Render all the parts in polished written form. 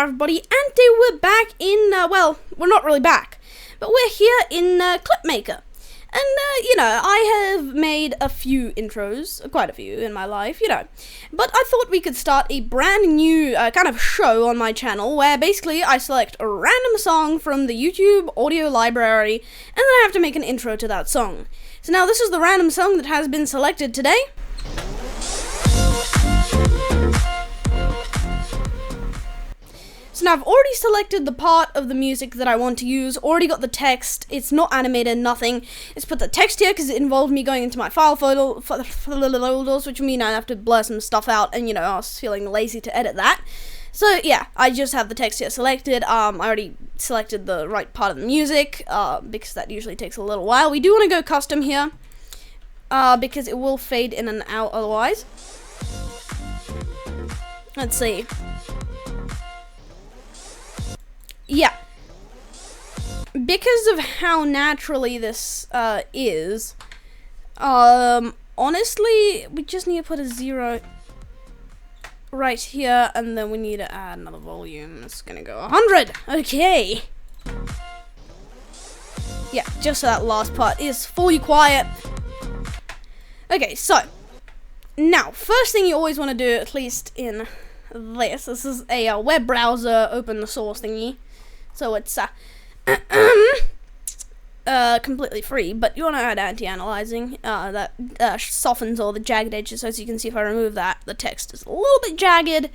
about everybody, and we're back in, well, we're not really back, but we're here in Clipmaker. And, I have made a few intros, quite a few in my life, but I thought we could start a brand new kind of show on my channel where basically I select a random song from the YouTube audio library, and then I have to make an intro to that song. So now this is the random song that has been selected today. So now I've already selected the part of the music that I want to use, already got the text, it's not animated, nothing. It's put the text here because it involved me going into my file folders, which mean I have to blur some stuff out, and I was feeling lazy to edit that. So yeah, I just have the text here selected. I already selected the right part of the music, because that usually takes a little while. We do want to go custom here, because it will fade in and out otherwise. Let's see. Yeah, because of how naturally this is, honestly, we just need to put a 0 right here, and then we need to add another volume. It's gonna go 100. Okay. Yeah, just so that last part is fully quiet. Okay, so now first thing you always want to do, at least in this is a web browser open source thingy. So it's completely free, but you want to add anti-aliasing that softens all the jagged edges. So as you can see, if I remove that, the text is a little bit jagged.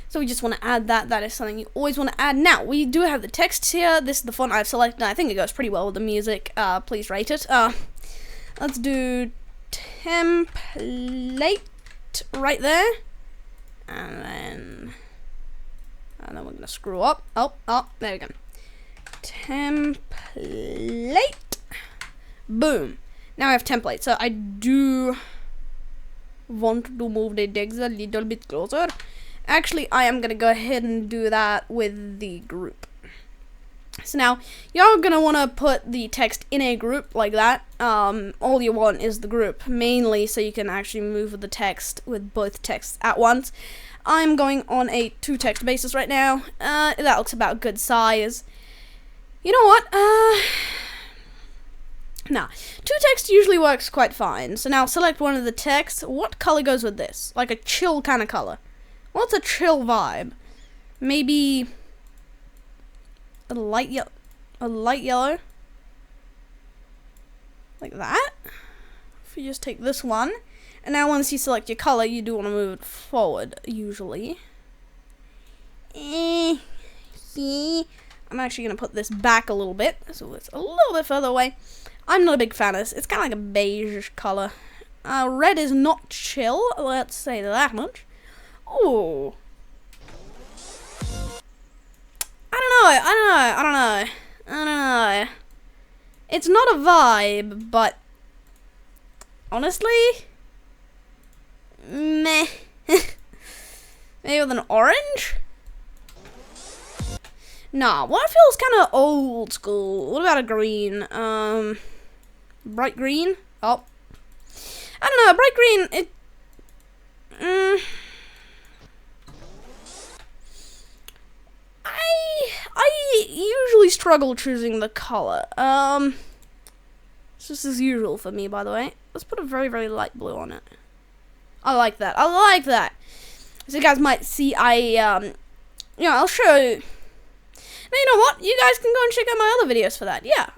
So we just want to add that. That is something you always want to add. Now, we do have the text here. This is the font I've selected. I think it goes pretty well with the music. Please rate it. Let's do template right there. And then we're going to screw up. Oh, there we go. Template. Boom. Now I have template. So I do want to move the digs a little bit closer. Actually, I am going to go ahead and do that with the group. So now, you're going to want to put the text in a group like that. All you want is the group, mainly so you can actually move the text with both texts at once. I'm going on a 2-text basis right now. That looks about good size. You know what? Nah, 2-text usually works quite fine. So now select one of the texts. What color goes with this? Like a chill kind of color. What's a chill vibe? Maybe a light yellow. Like that. If you just take this one. And now once you select your color, you do want to move it forward, usually. I'm actually going to put this back a little bit, so it's a little bit further away. I'm not a big fan of this. It's kind of like a beige color. Red is not chill, let's say that much. Ooh. I don't know. It's not a vibe, but honestly, meh. Maybe with an orange? Nah, what feels kind of old school? What about a green? Bright green? Oh. I don't know, bright green, I usually struggle choosing the color. It's just as usual for me, by the way. Let's put a very, very light blue on it. I like that. So you guys might see, I'll show you. Now, you know what? You guys can go and check out my other videos for that. Yeah.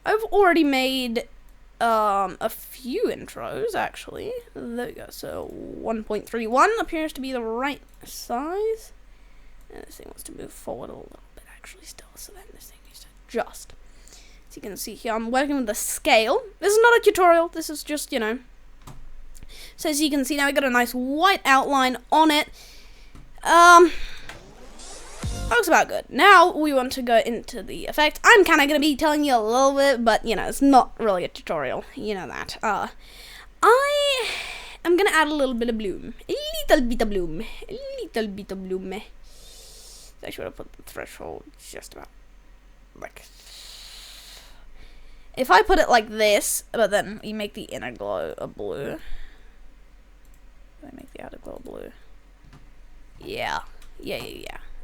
I've already made a few intros, actually. There we go. So 1.31 appears to be the right size. And this thing wants to move forward a little bit, actually, still. So then this thing needs to adjust. So you can see here, I'm working with the scale. This is not a tutorial, this is just, you know. So as you can see now, we got a nice white outline on it. Looks about good. Now we want to go into the effect. I'm kind of going to be telling you a little bit, but you know, it's not really a tutorial. You know that. I am going to add a little bit of bloom. A little bit of bloom. A little bit of bloom. I should have put the threshold just about like. If I put it like this, but then you make the inner glow a blue. I make the outer glow blue. Yeah.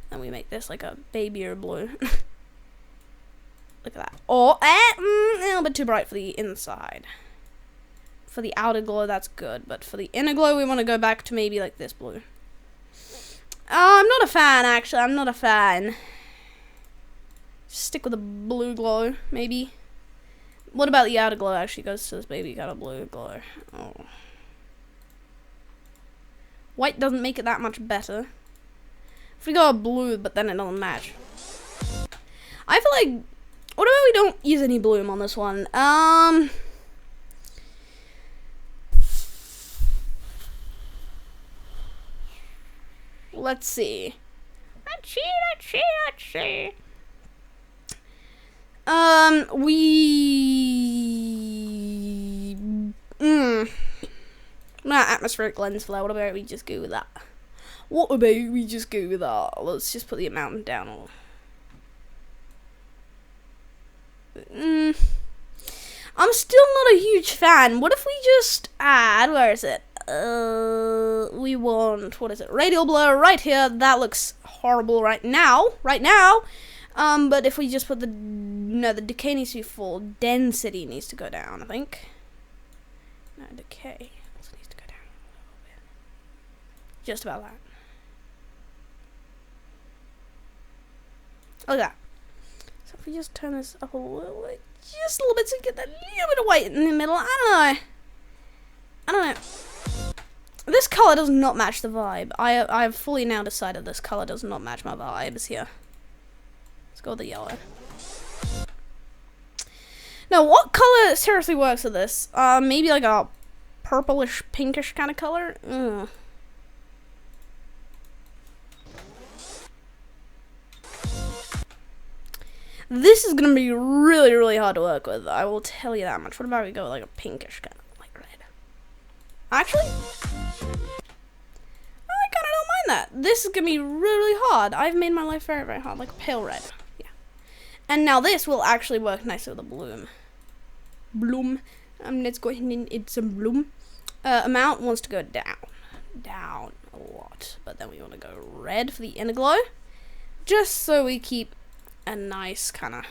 And we make this like a babyer blue. Look at that. Or a little bit too bright for the inside. For the outer glow, that's good. But for the inner glow, we want to go back to maybe like this blue. I'm not a fan, actually. I'm not a fan. Just stick with the blue glow, maybe. What about the outer glow actually goes to this baby got a blue glow? Oh. White doesn't make it that much better. If we go blue, but then it doesn't match. I feel like, what about we don't use any bloom on this one? Let's see. Let's see. Not atmospheric lens flare. What about we just go with that? Let's just put the amount down. I'm still not a huge fan. What if we just add, where is it? We want, what is it? Radial blur right here. That looks horrible right now. But if we just put the decay needs to be full. Density needs to go down, I think. No, decay also needs to go down a little bit. Just about that. Look at that. So if we just turn this up a little bit, just a little bit, so we get that little bit of white in the middle. I don't know. This color does not match the vibe. I've fully now decided this color does not match my vibes here. Let's go with the yellow. Now, what color seriously works with this? Maybe like a purplish, pinkish kind of color. This is gonna be really, really hard to work with. I will tell you that much. What about we go with like a pinkish kind of like red? Actually, I kind of don't mind that. This is gonna be really, really hard. I've made my life very, very hard, like pale red. Yeah. And now this will actually work nicely with a bloom. Let's go ahead and add some bloom. Amount wants to go down a lot, but then we want to go red for the inner glow, just so we keep a nice kind of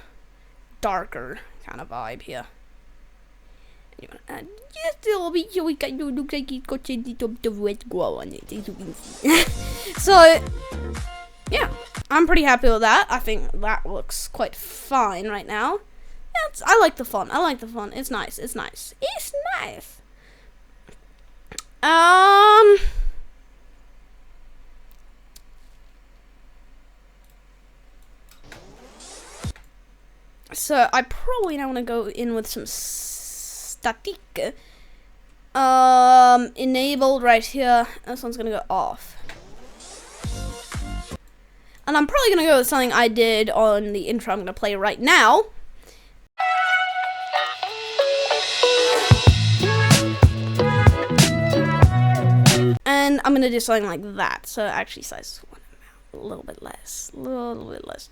darker kind of vibe here. And you want to add just a little bit so we kind of look like it's got a little bit of red glow on it, as you can see. So yeah, I'm pretty happy with that. I think that looks quite fine right now. I like the font. It's nice. So I probably now want to go in with some static. Enabled right here. This one's gonna go off. And I'm probably gonna go with something I did on the intro I'm gonna play right now. And I'm gonna do something like that. So actually size one amount, a little bit less,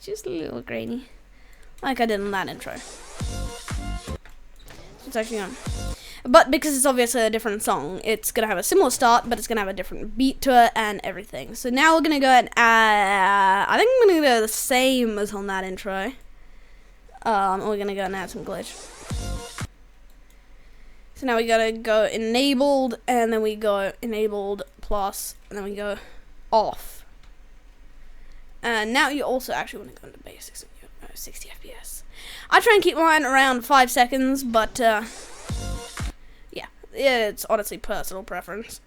just a little grainy. Like I did on that intro. So it's actually on. But because it's obviously a different song, it's going to have a similar start, but it's going to have a different beat to it and everything. So now we're going to go and add, I think I'm going to do the same as on that intro. We're going to go and add some glitch. So now we got to go enabled, and then we go enabled plus, and then we go off. And now you also actually want to go into basics and you know, 60 FPS. I try and keep mine around 5 seconds, but yeah, it's honestly personal preference.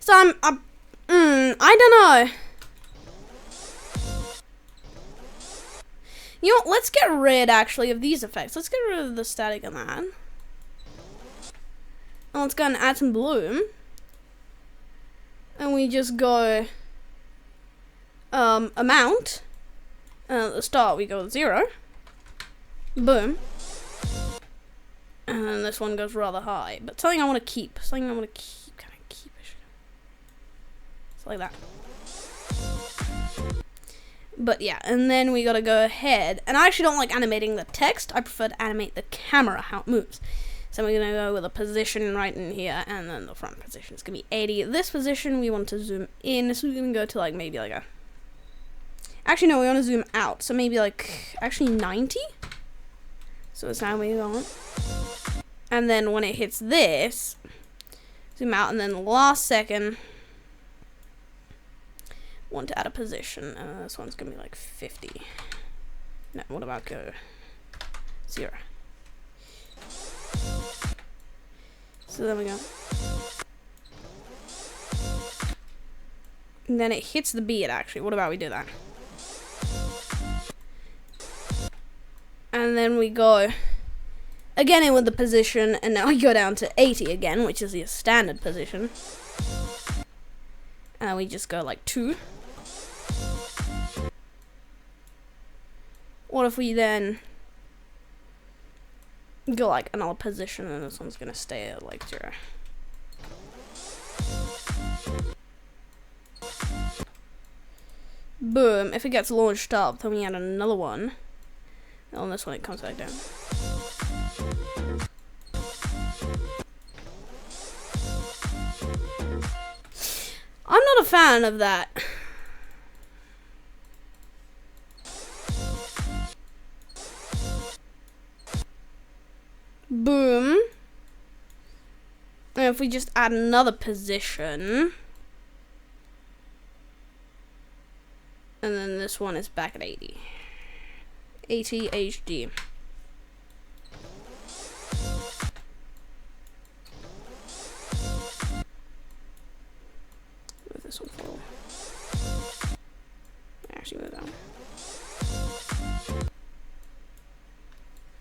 So I don't know. You know what, let's get rid, actually, of these effects. Let's get rid of the static on that. And let's go and add some bloom. And we just go, amount. And at the start, we go 0. Boom. And then this one goes rather high. But something I want to keep. Something I want to keep. Kind of keep-ish. It's like that. But yeah, and then we gotta go ahead. And I actually don't like animating the text. I prefer to animate the camera, how it moves. So we're gonna go with a position right in here. And then the front position is gonna be 80. This position, we want to zoom in. So we're gonna go to like maybe like a... Actually, no, we want to zoom out. So maybe like, actually 90? So it's how we want. And then when it hits this, zoom out, and then the last second, want to add a position. This one's gonna be like 50. No, what about go 0? So there we go. And then it hits the beat, actually. What about we do that? And then we go again in with the position, and now we go down to 80 again, which is the standard position. And we just go like 2. What if we then go like another position, and this one's gonna stay at like 0. Boom. If it gets launched up, then we add another one. And on this one, it comes back down. I'm not a fan of that. Boom. And if we just add another position, and then this one is back at 80. 80 HD. Move this one forward. Actually move that one.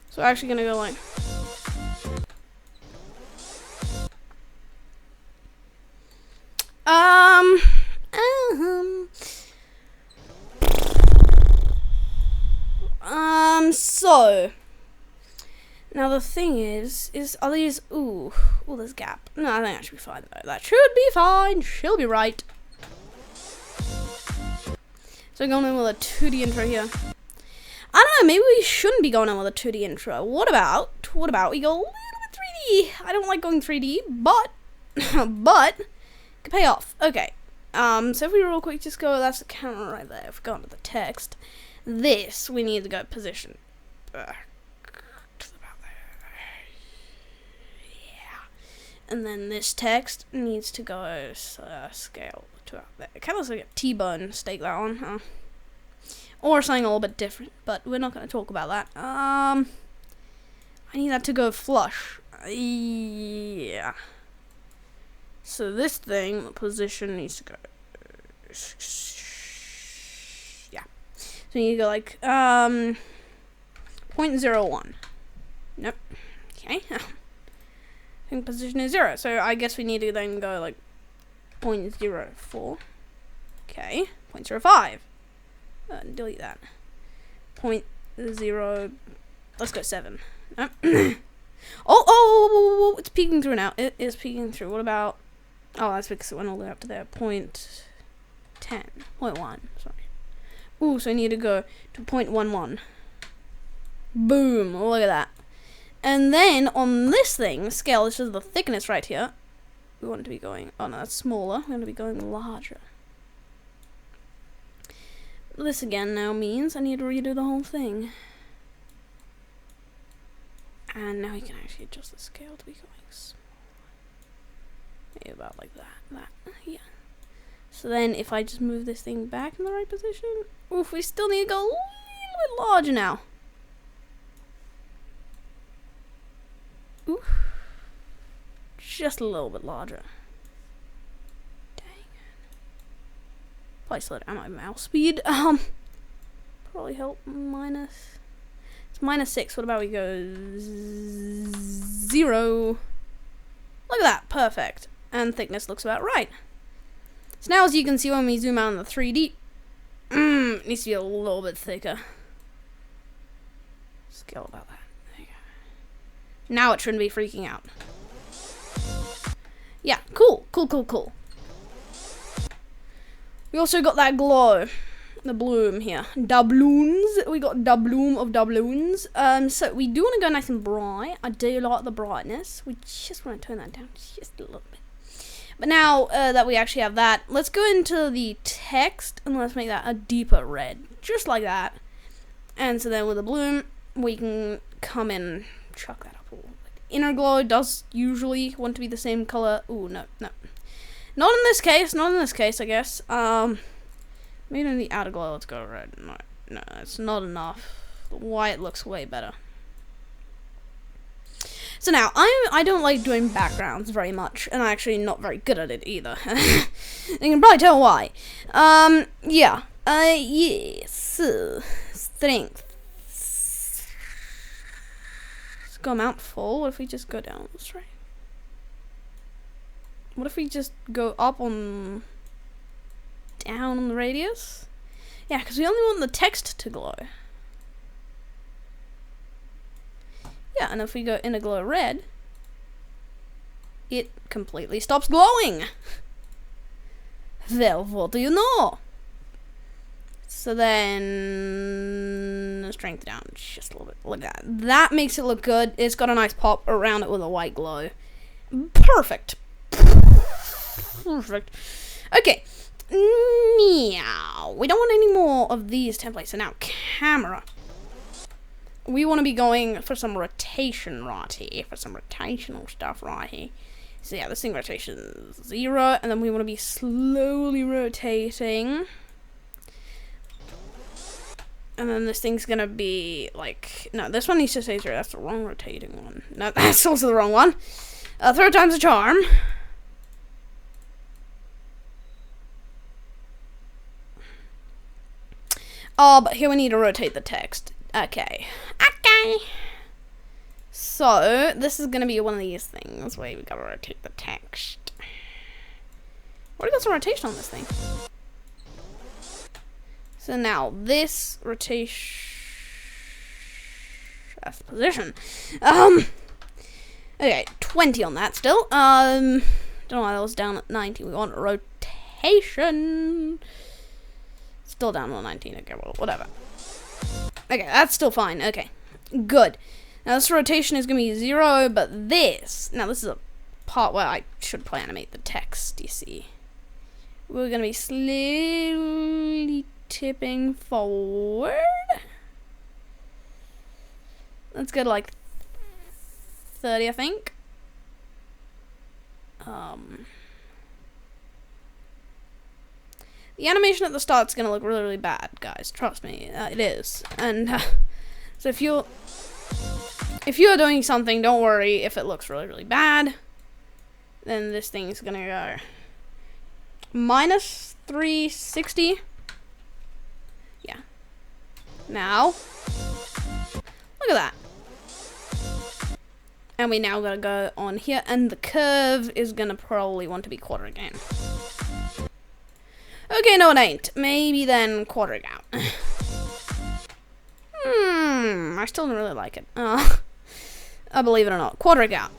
So we're actually gonna go like so now the thing is are these ooh there's a gap. No, I think that should be fine though. That should be fine. She'll be right. So we're going in with a 2D intro here. I don't know, maybe we shouldn't be going in with a 2D intro. What about we go a little bit 3D? I don't like going 3D, but but could pay off. Okay. So if we real quick just go, that's the camera right there. If we go into the text, this we need to go position back to about there. Yeah. And then this text needs to go scale to out there. It kind of looks like a T-bone steak, that one, huh? Or something a little bit different, but we're not going to talk about that. I need that to go flush. Yeah. So this thing, the position needs to go. Yeah. So you go like 0.01. Nope. Okay. I think position is 0. So I guess we need to then go like 0.04. Okay. 0.05. Delete that. 0.0. Let's go 7. Nope. Oh, it's peeking through now. It is peeking through. What about? Oh, that's because it went all the way up to there. 0.10. 0.1. Sorry. Ooh, so I need to go to 0.11. Boom. Look at that. And then on this thing, scale, this is the thickness right here. We want it to be going, oh no, that's smaller. We want it to be going larger. This again now means I need to redo the whole thing. And now we can actually adjust the scale to be going small. Maybe about like that, yeah. So then if I just move this thing back in the right position, oof, we still need to go a little bit larger now. Oof. Just a little bit larger. Dang it. Probably slow down my mouse speed. Probably probably help. Minus. It's -6. What about we go 0? Look at that. Perfect. And thickness looks about right. So now, as you can see when we zoom out in the 3D, it needs to be a little bit thicker. Scale about that. There you go. Now it shouldn't be freaking out. Yeah, cool. We also got that glow. The bloom here. Doubloons. We got doubloon of doubloons. So we do want to go nice and bright. I do like the brightness. We just want to turn that down just a little bit. But now that we actually have that, let's go into the text and let's make that a deeper red. Just like that. And so then with the bloom, we can come in and chuck that up a little bit. Inner glow does usually want to be the same color. Ooh, no. Not in this case, I guess. Maybe in the outer glow, let's go red. No, it's not enough. The white looks way better. So now, I don't like doing backgrounds very much, and I'm actually not very good at it either. You can probably tell why. Yeah. Yes. Strength. Let's go amount full. What if we just go down this right? What if we just go up on... down on the radius? Yeah, because we only want the text to glow. Yeah, and if we go inner glow red, it completely stops glowing. Well, what do you know? So then, strength down just a little bit. Look at that. That makes it look good. It's got a nice pop around it with a white glow. Perfect. Okay. Meow. We don't want any more of these templates. So now, camera. We want to be going for some rotation right here. For some rotational stuff right here. So yeah, this thing rotation is 0. And then we want to be slowly rotating. And then this thing's going to be like... No, this one needs to say 0. That's the wrong rotating one. No, that's also the wrong one. Third time's a charm. Oh, but here we need to rotate the text. Okay. So, this is going to be one of these things where we gotta rotate the text. What got some rotation on this thing? So now, this rotation... That's the position. Okay, 20 on that still. Don't know why that was down at 90. We want rotation. Still down on 19. Okay, well, whatever. Okay, that's still fine. Okay, good. Now this rotation is going to be 0, but this... Now this is a part where I should play animate the text, you see. We're going to be slowly tipping forward. Let's go to like 30, I think. The animation at the start's gonna look really, really bad, guys. Trust me, it is. And so if you're doing something, don't worry if it looks really, really bad. Then this thing's gonna go -360. Yeah. Now, look at that. And we now gotta go on here, and the curve is gonna probably want to be quarter again. Okay, no it ain't. Maybe then quarter it out. I still don't really like it. I believe it or not. Quarter it out.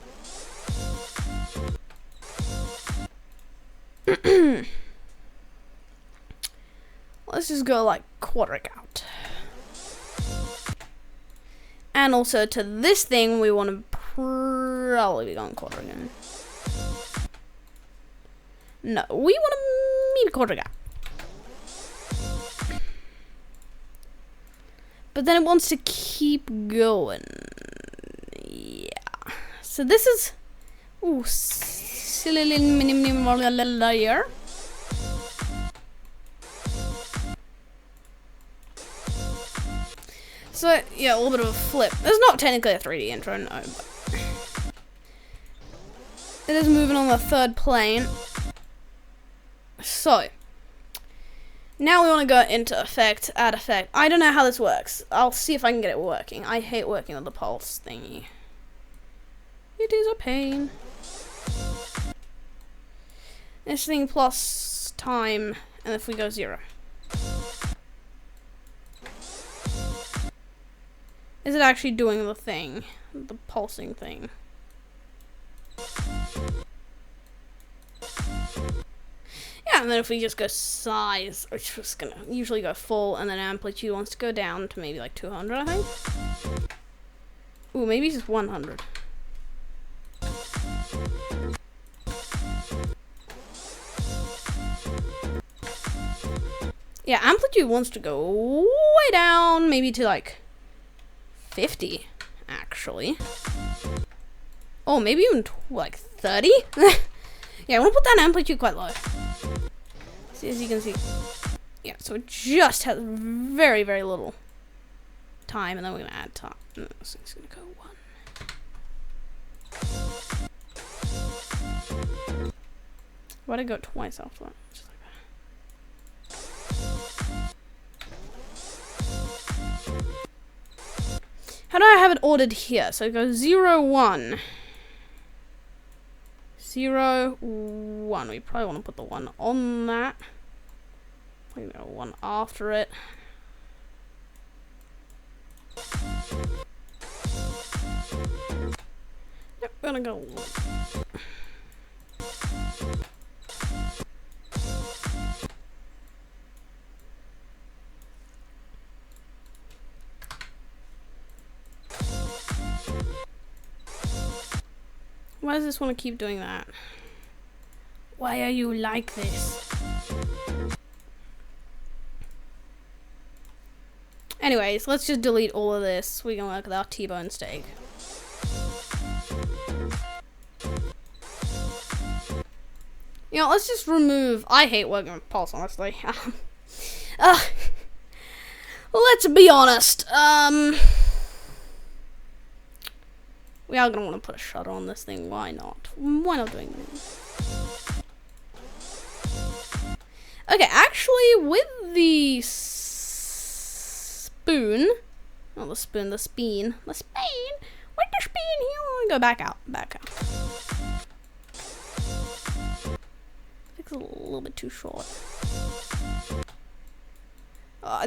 Let's just go like quarter it out. And also to this thing, we want to probably be going quarter again. No, we want to meet quarter it out. But then it wants to keep going. Yeah. So this is... Ooh, silly little mini layer. So, yeah, a little bit of a flip. It's not technically a 3D intro, no, but... It is moving on the third plane. So... Now we want to go into effect, add effect. I don't know how this works. I'll see if I can get it working. I hate working with the pulse thingy. It is a pain. This thing plus time, and if we go 0. Is it actually doing the thing? The pulsing thing. Yeah, and then if we just go size, which is gonna usually go full, and then amplitude wants to go down to maybe like 200, I think. Ooh, maybe just 100. Yeah, amplitude wants to go way down, maybe to like 50, actually. Oh, maybe even like 30? Yeah, I want to put that amplitude quite low. See, as you can see. Yeah, so it just has very, very little time, and then we're going to add time. No, this thing's going to go 1. Why'd I go twice after that? Just like that. How do I have it ordered here? So it goes 0, 1. 0, 1. We probably want to put the 1 on that. We go 1 after it. Yep, we're gonna go 1. Why does this want to keep doing that? Why are you like this? Anyways, let's just delete all of this. We can work with our T-bone steak. You know, let's just remove... I hate working with pulse, honestly. Let's be honest. We are going to want to put a shutter on this thing. Why not? Why not doing this? Okay, actually, with the spoon... Not the spoon, the speen. The speen! With the speen here, we'll go back out. Back out. It's a little bit too short.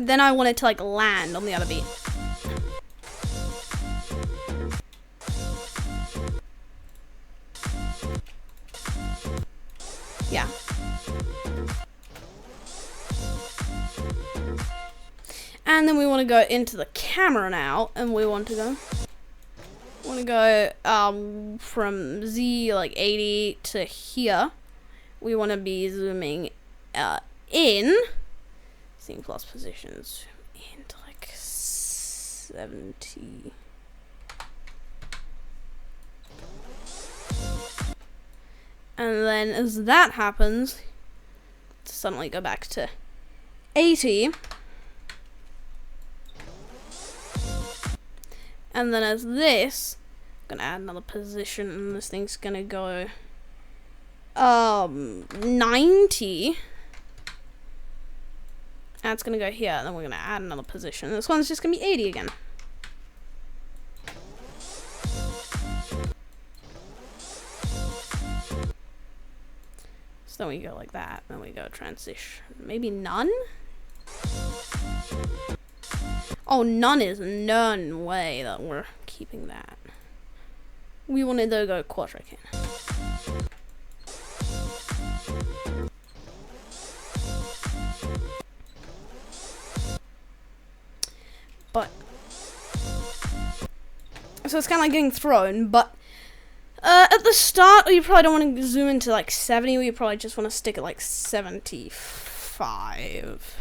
Then I want it to, like, land on the other beat. Yeah. And then we want to go into the camera now, and we want to go from Z like 80 to here. We want to be zooming in seeing plus positions into like 70. And then as that happens, suddenly go back to 80. And then as this, I'm gonna add another position, and this thing's gonna go 90. And it's gonna go here, and then we're gonna add another position. This one's just gonna be 80 again. So then we go like that, then we go transition. Maybe none? Oh, none is none way that we're keeping that. We wanted to go quadric. But so it's kind of like getting thrown, but at the start, you probably don't want to zoom into like 70. You probably just want to stick at like 75.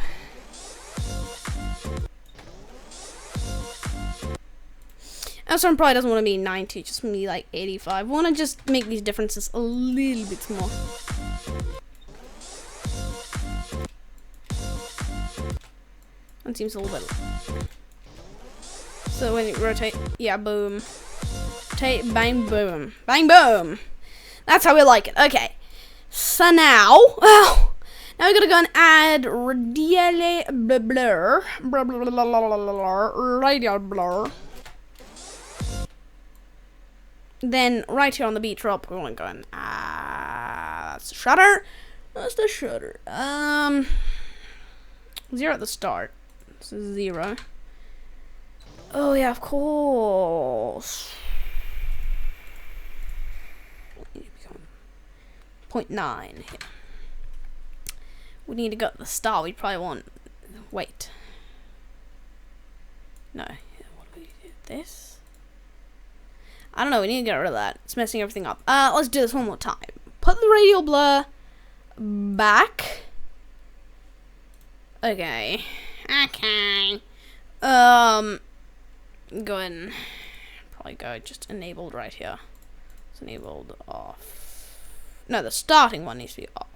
And someone probably doesn't want to be 90, just be like 85. We want to just make these differences a little bit more. That seems a little bit. So when you rotate, yeah, boom. Rotate, bang, boom. Bang, boom. That's how we like it. Okay. So now, well, Now we're gonna go and add radial blur. Radial blur. Then right here on the beat drop, we're gonna go and that's the shutter. That's the shutter. 0 at the start. This is 0. Oh yeah, of course. 0.9 here. We need to go to the star. We probably want. Wait. No. What do we do? This? I don't know. We need to get rid of that. It's messing everything up. Let's do this one more time. Put the radial blur back. Okay. Okay. Go and probably go just enabled right here. It's enabled off. No, the starting one needs to be off.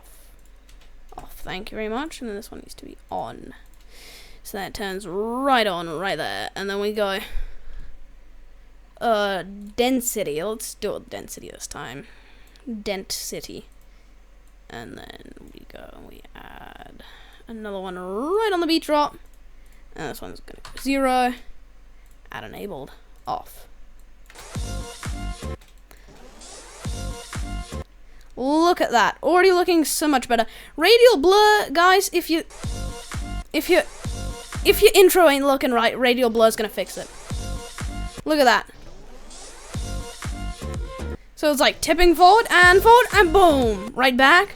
Off, thank you very much. And then this one needs to be on. So that turns right on, right there. And then we go density. Let's do it density this time. Density. And then we go and we add another one right on the beat drop. And this one's gonna go 0. Add enabled off. Look at that. Already looking so much better. Radial blur, guys, if your intro ain't looking right, radial blur's gonna fix it. Look at that. So it's like tipping forward, and boom! Right back.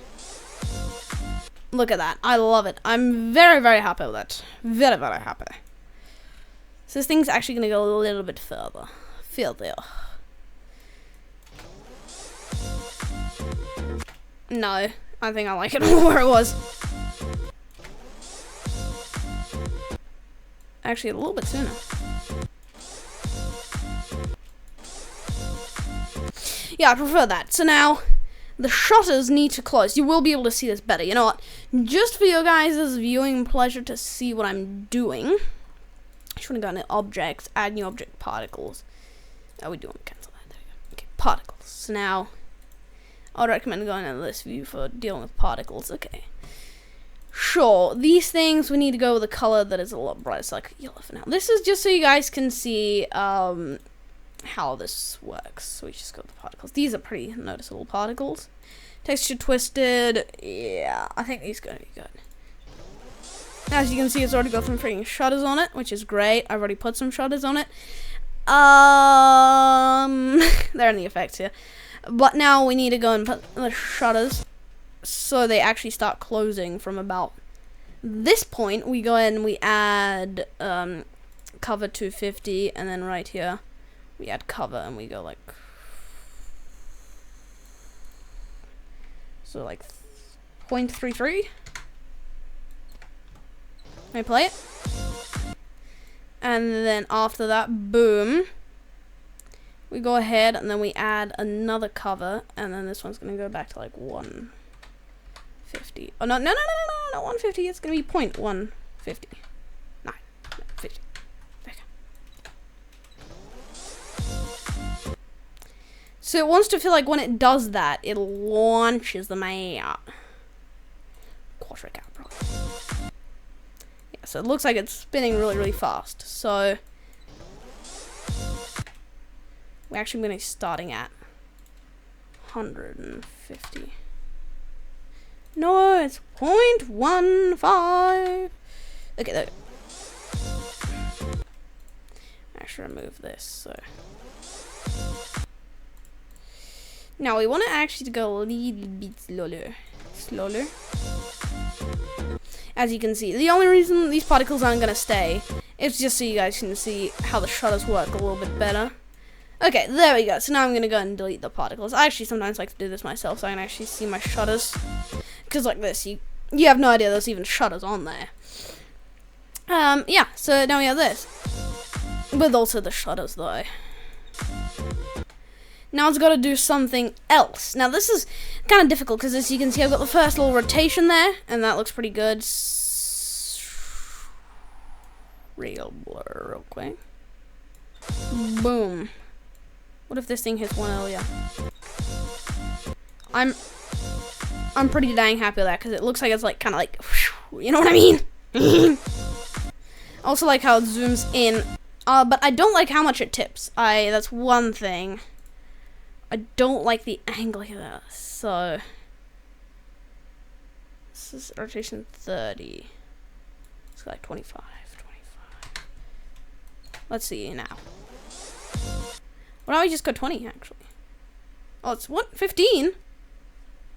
Look at that. I love it. I'm very, very happy with it. Very, very happy. So this thing's actually going to go a little bit further. Further. No. I think I like it more where it was. Actually, a little bit sooner. Yeah, I prefer that. So now, the shutters need to close. You will be able to see this better. You know what? Just for your guys' viewing pleasure to see what I'm doing, I just want to go into objects, add new object particles. Oh, we do want to cancel that. There we go. Okay, particles. So now, I would recommend going into this view for dealing with particles. Okay. Sure, these things, we need to go with a color that is a lot brighter. It's like yellow for now. This is just so you guys can see how this works. So we just go with the particles. These are pretty noticeable particles. Texture twisted. Yeah, I think these are going to be good. As you can see, it's already got some freaking shutters on it, which is great. I've already put some shutters on it. They're in the effects here. But now we need to go and put the shutters so they actually start closing from about this point. We go in and we add cover 250, and then right here we add cover and we go like, so like 0.33. Let me play it. And then after that, boom, we go ahead and then we add another cover, and then this one's gonna go back to like 150. Oh no, not 150. It's gonna be 0.150. 50. Okay. So it wants to feel like when it does that, it launches them out. Quadric out, bro. Yeah, so it looks like it's spinning really, really fast. So we're actually going to be starting at 150. No, it's 0.15. Okay, there we go. I should remove this. So now we want to actually go a little bit slower. As you can see, the only reason these particles aren't going to stay is just so you guys can see how the shutters work a little bit better. Okay, there we go. So now I'm going to go and delete the particles. I actually sometimes like to do this myself so I can actually see my shutters. Because like this, you have no idea there's even shutters on there. Yeah, so now we have this. With also the shutters though. Now it's got to do something else. Now this is kind of difficult because as you can see I've got the first little rotation there. And that looks pretty good. Real blur real quick. Boom. What if this thing hits one earlier? I'm pretty dang happy with that because it looks like it's like kind of like, you know what I mean? Also like how it zooms in, but I don't like how much it tips. That's one thing. I don't like the angle of that. So this is rotation 30. It's like 25. Let's see now. Why don't we just go 20 actually? Oh, it's what? 15?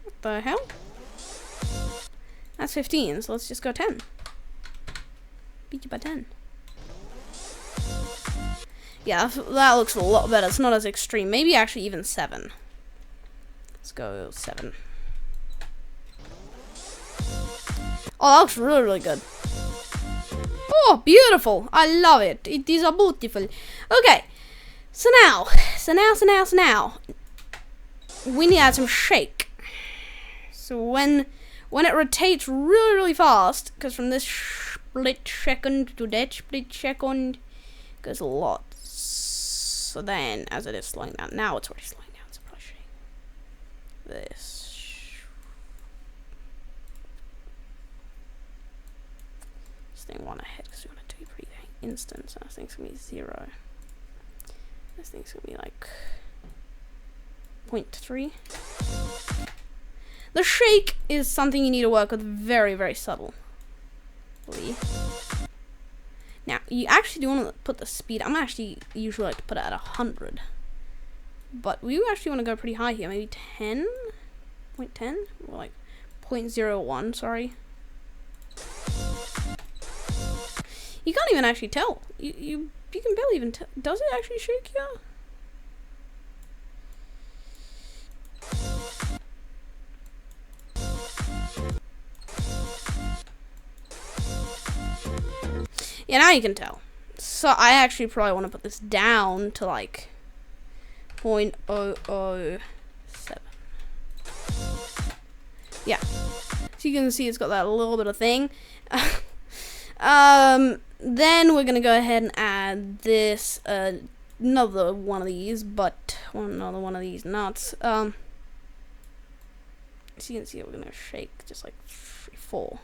What the hell? That's 15, so let's just go 10. Beat you by 10. Yeah, that looks a lot better. It's not as extreme. Maybe actually even 7. Let's go 7. Oh, that looks really, really good. Oh, beautiful. I love it. It is a beautiful. Okay. So now, we need to add some shake. So when it rotates really, really fast, because from this split second to that split second, goes a lot. So then, as it is slowing down, now it's already slowing down. So probably shake this. Thing one ahead because we want it to be pretty instant. So I think it's gonna be 0. This thing's gonna be like 0.3. The shake is something you need to work with very, very subtly. Now you actually do want to put the speed. I'm actually usually like to put it at 100, but we actually want to go pretty high here. Maybe 10, 0.10, or like 0.01. Sorry. You can't even actually tell. You can barely even tell. Does it actually shake here? Yeah, now you can tell. So I actually probably want to put this down to like 0.007. Yeah. So you can see it's got that little bit of thing. Then we're gonna go ahead and add this, another one of these, but another one of these nuts. So you can see it, we're gonna shake just like 4.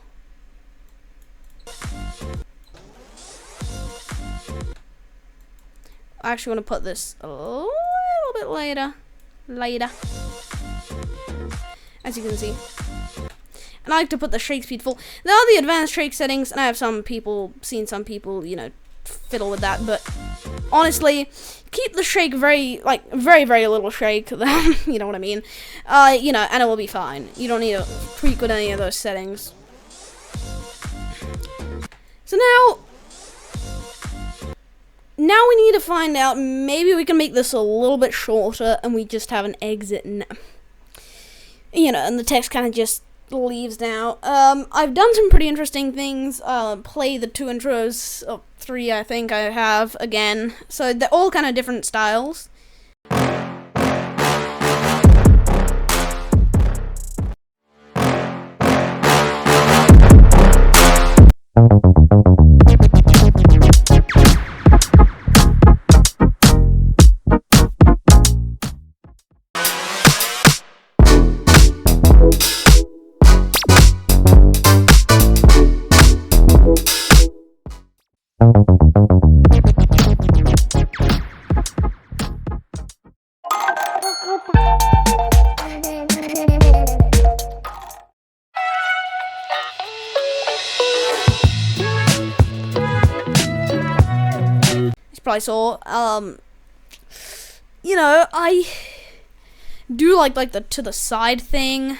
I actually want to put this a little bit later, as you can see. And I like to put the shake speed full. There are the advanced shake settings, and I have seen some people, you know, fiddle with that. But honestly, keep the shake very, very little shake. You know what I mean? You know, and it will be fine. You don't need to tweak with any of those settings. So now we need to find out. Maybe we can make this a little bit shorter, and we just have an exit. You know, and the text kind of just leaves now. I've done some pretty interesting things. Play the 2 intros, 3 I think I have again. So they're all kind of different styles. Probably saw, you know, I do like the to the side thing.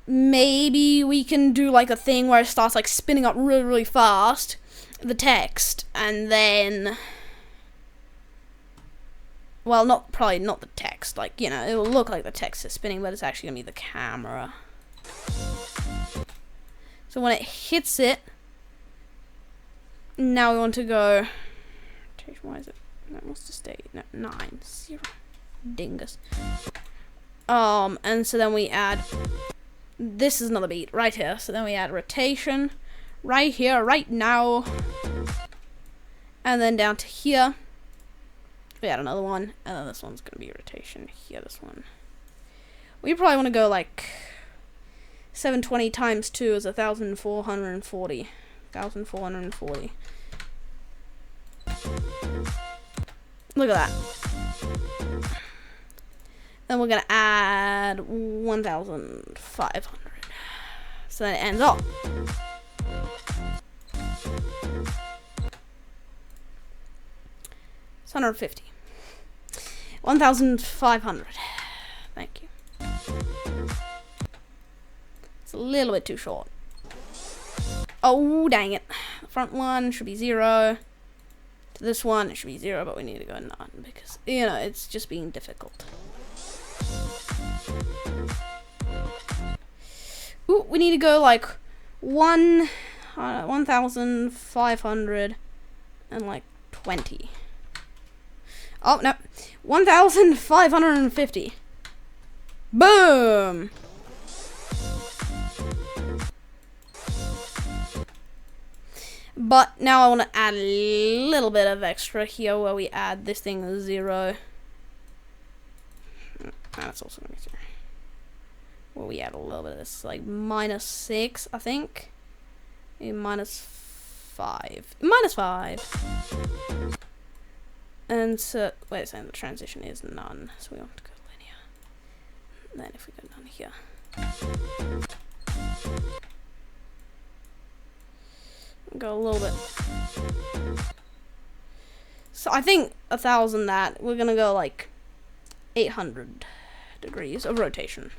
Maybe we can do like a thing where it starts like spinning up really, really fast, the text, and then, well, probably not the text, like, you know, it will look like the text is spinning, but it's actually gonna be the camera. So when it hits it, now we want to go, why is it, that wants to stay, no, 9, 0, dingus. And so then we add, this is another beat, right here, so then we add rotation, right here, right now, and then down to here, we add another one, and then this one's gonna be rotation, here, this one, We probably want to go like 720 times 2 is 1,440. 1,440. Look at that. Then we're gonna add 1,500. So then it ends up. It's 150. 1,500. Thank you. It's a little bit too short. Oh, dang it. The front one should be 0. To this one, it should be 0, but we need to go none because, you know, it's just being difficult. Ooh, we need to go like 1,500 and like 20. Oh, no. 1,550. Boom! But now I want to add a little bit of extra here where we add this thing as 0. That's also going to be 0. Where we add a little bit of this, like -6, I think. Maybe -5. -5. And so, wait a second, the transition is none, so we want to go linear. And then if we go none here. Go a little bit. So I think 1,000 that, we're gonna go like 800 degrees of rotation.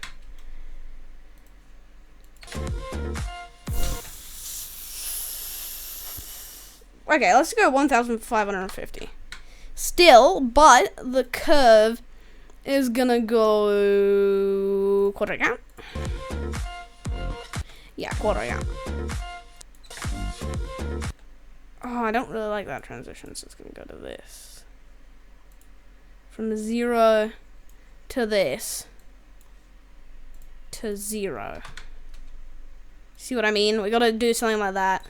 Okay, let's go 1,550. Still, but the curve is gonna go quarter count. Yeah, quarter count. Oh, I don't really like that transition, so it's gonna go to this. From 0 to this to 0. See what I mean? We gotta do something like that.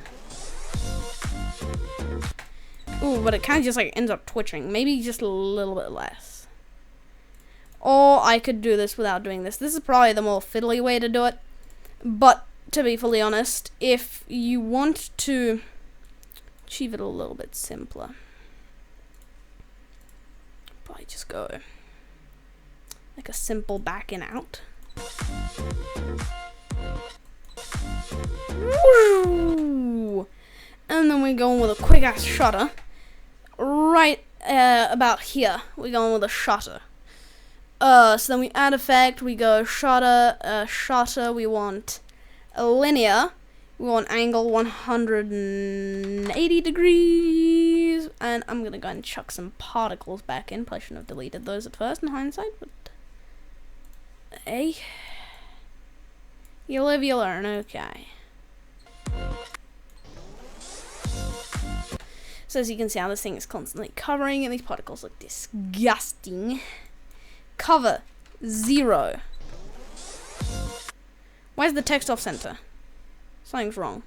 Ooh, but it kind of just like ends up twitching. Maybe just a little bit less. Or I could do this without doing this. This is probably the more fiddly way to do it. But to be fully honest, if you want to achieve it a little bit simpler, probably just go like a simple back and out. Woo! And then we go in with a quick ass shutter. Right about here, we're going with a shutter. So then we add effect, we go shutter, shutter, we want a linear, we want angle 180 degrees, and I'm gonna go and chuck some particles back in. Probably shouldn't have deleted those at first in hindsight, but hey, you live, you learn, okay. So as you can see how this thing is constantly covering and these particles look disgusting. Cover 0. Where's the text off center? Something's wrong.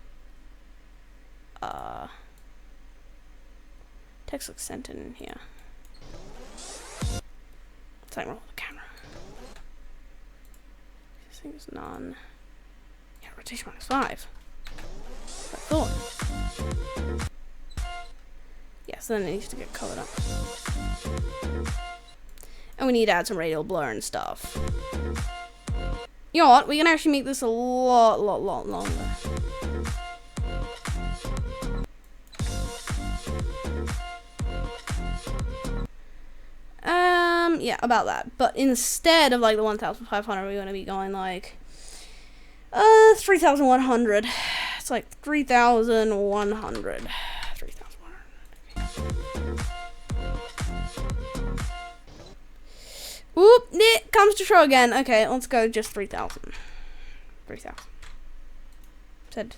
Text looks centered in here. Something wrong with the camera. This thing is none. Yeah, rotation -5. I thought. Yeah, so then it needs to get covered up. And we need to add some radial blur and stuff. You know what? We can actually make this a lot longer. Yeah, about that. But instead of like the 1,500, we're going to be going like 3,100. It's like 3,100. 3,100. Oop, it comes to show again. Okay, let's go just 3,000. 3,000.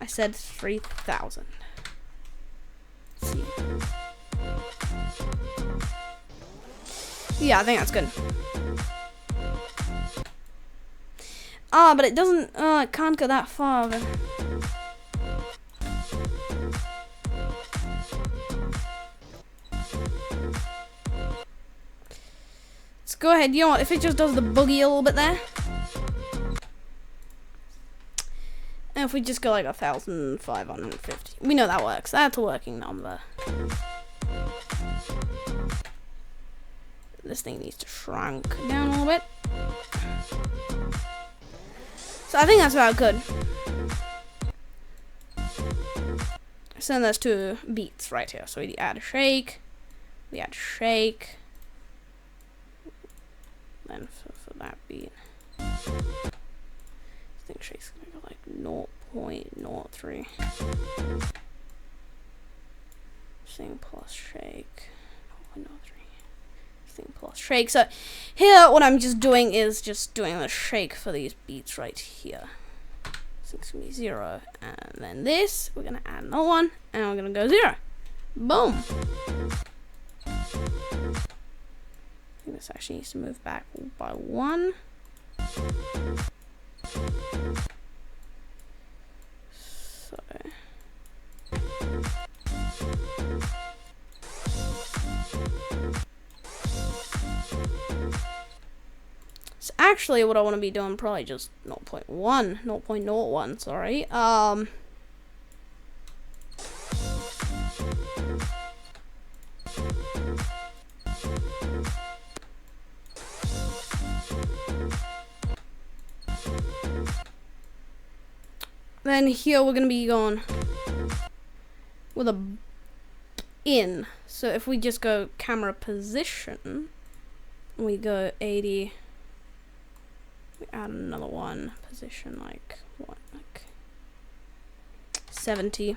I said 3,000. Let's see. Yeah, I think that's good. But it doesn't, it can't go that far. let's go ahead. You know what? If it just does the boogie a little bit there. And if we just go like 1,550. We know that works. That's a working number. This thing needs to shrink down a little bit. So I think that's about good. So then there's 2 beats right here. So we add a shake. We add shake. Then for that beat, I think shake's gonna go like 0.03. Sing plus shake. 0.03. Sing plus shake. So here, what I'm just doing is just doing the shake for these beats right here. So it's gonna be 0, and then this we're gonna add another one, and we're gonna go 0. Boom. I think this actually needs to move back by 1. So actually what I want to be doing probably just 0.01, sorry. Then here we're gonna be going with a in. So if we just go camera position, we go 80. We add another one position, like what, like 70.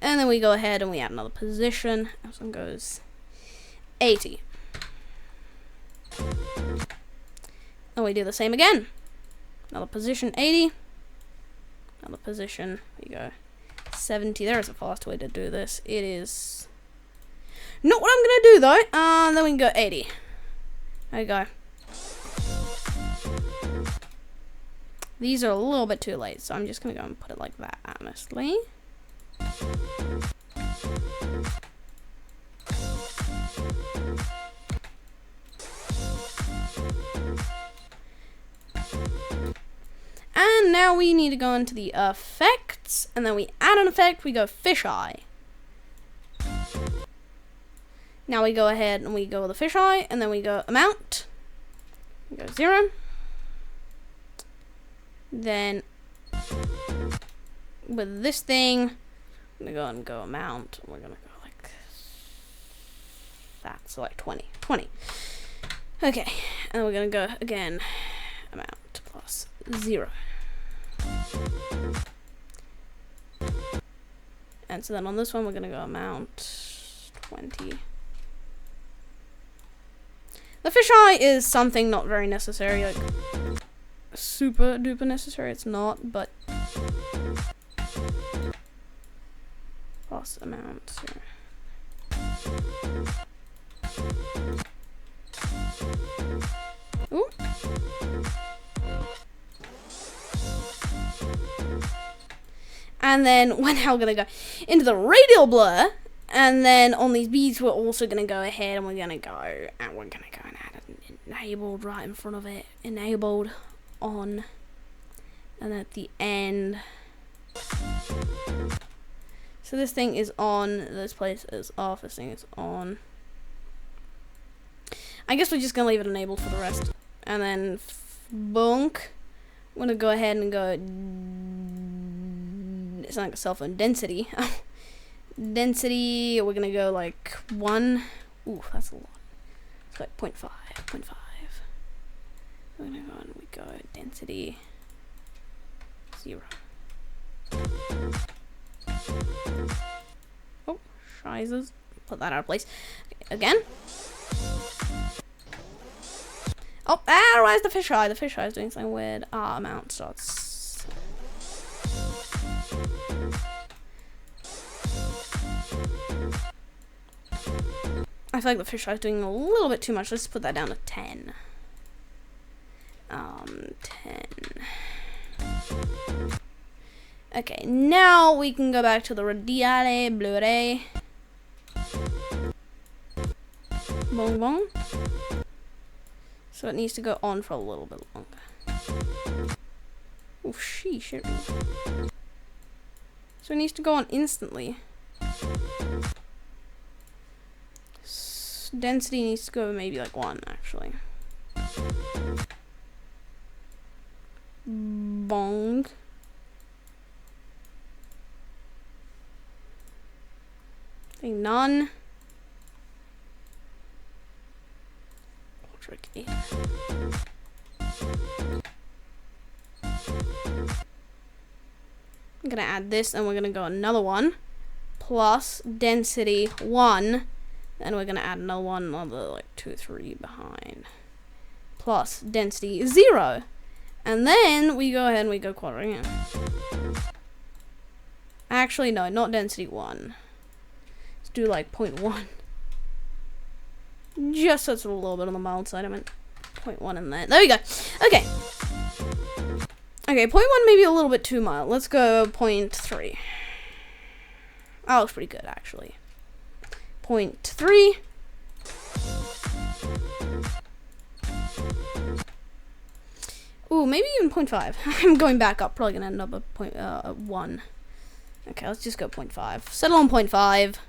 And then we go ahead and we add another position. This one goes 80. And we do the same again. Another position 80. Another position, we go 70. There is a fast way to do this. It is not what I'm gonna do though. Then we can go 80. There we go. These are a little bit too late, so I'm just gonna go and put it like that, honestly. And now we need to go into the effects, and then we add an effect, we go fisheye. Now we go ahead and we go with the fisheye, and then we go amount. We go 0. Then with this thing, I'm gonna go and go amount. We're gonna go like that, so like 20. Okay, and we're gonna go again, amount plus 0. And so then on this one, we're gonna go amount 20. The fisheye is something not very necessary, like super duper necessary. It's not, but plus amount 0. Ooh. And then we're now gonna go into the radial blur, and then on these beats we're also gonna go ahead and we're gonna go and add an enabled right in front of it, enabled on, and at the end. So this thing is on, this place is off, this thing is on. I guess we're just gonna leave it enabled for the rest. And then bunk. I'm gonna go ahead and go, it's not like a cell phone, density. Density, we're gonna go like 1. Ooh, that's a lot. It's like 0.5. We're gonna go and we go density 0. Oh, shizers. Put that out of place. Okay, again. Oh, why is the fisheye? The fisheye is doing something weird. Amount starts. I feel like the fisheye is doing a little bit too much. Let's put that down to 10. 10. Okay, now we can go back to the radiale Blu-ray. Bong bong. So it needs to go on for a little bit longer. Oh, sheesh. So it needs to go on instantly. Density needs to go maybe like 1, actually. Bong. I think none. Tricky. I'm gonna add this, and we're gonna go another one plus density 1. Then we're gonna add another one, another like 2, 3 behind, plus density 0, and then we go ahead and we go quadring in. Actually, no, not density 1. Let's do like 0.1. Just so it's a little bit on the mild side. I meant 0.1 in there. There we go. Okay. Okay, 0.1 maybe a little bit too mild. Let's go 0.3. That looks pretty good, actually. 0.3. Ooh, maybe even 0.5. I'm going back up. Probably gonna end up at 1. Okay, let's just go 0.5. Settle on 0.5.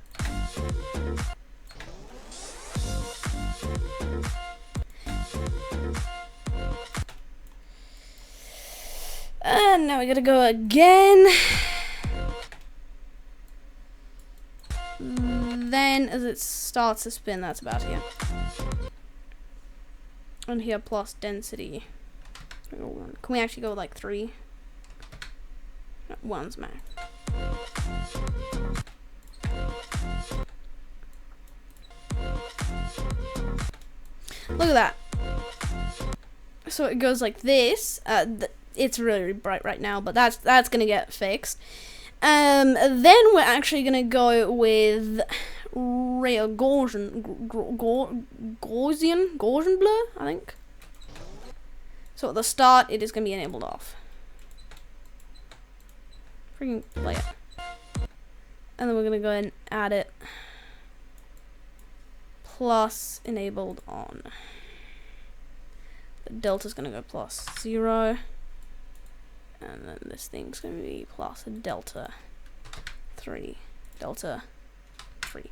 And now we gotta go again. Then, as it starts to spin, that's about here. And here, plus density. Can we actually go like 3? No, 1's max. Look at that. So it goes like this. It's really bright right now, but that's gonna get fixed. Then we're actually gonna go with Gaussian blur, I think. So at the start, it is gonna be enabled off. Freaking play it. And then we're gonna go ahead and add it. Plus enabled on. The delta's gonna go plus 0. And then this thing's gonna be plus a delta 3. Delta 3.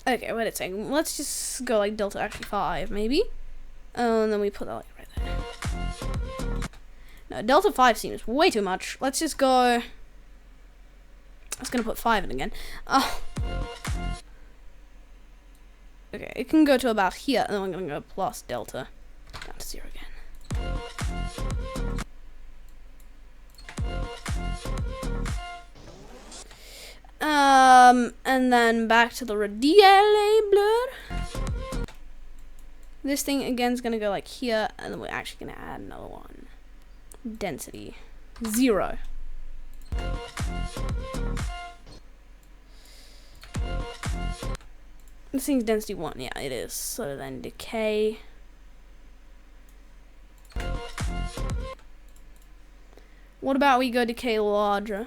Okay, what it's saying? Let's just go like delta actually 5, maybe. And then we put that like right there. No, delta 5 seems way too much. Let's just go. I was gonna put 5 in again. Oh. Okay, it can go to about here, and then we're gonna go plus delta down to 0 again. And then back to the radial blur. This thing again is gonna go like here, and then we're actually gonna add another one. Density 0. This thing's density 1, yeah, it is. So then decay. What about we go decay larger?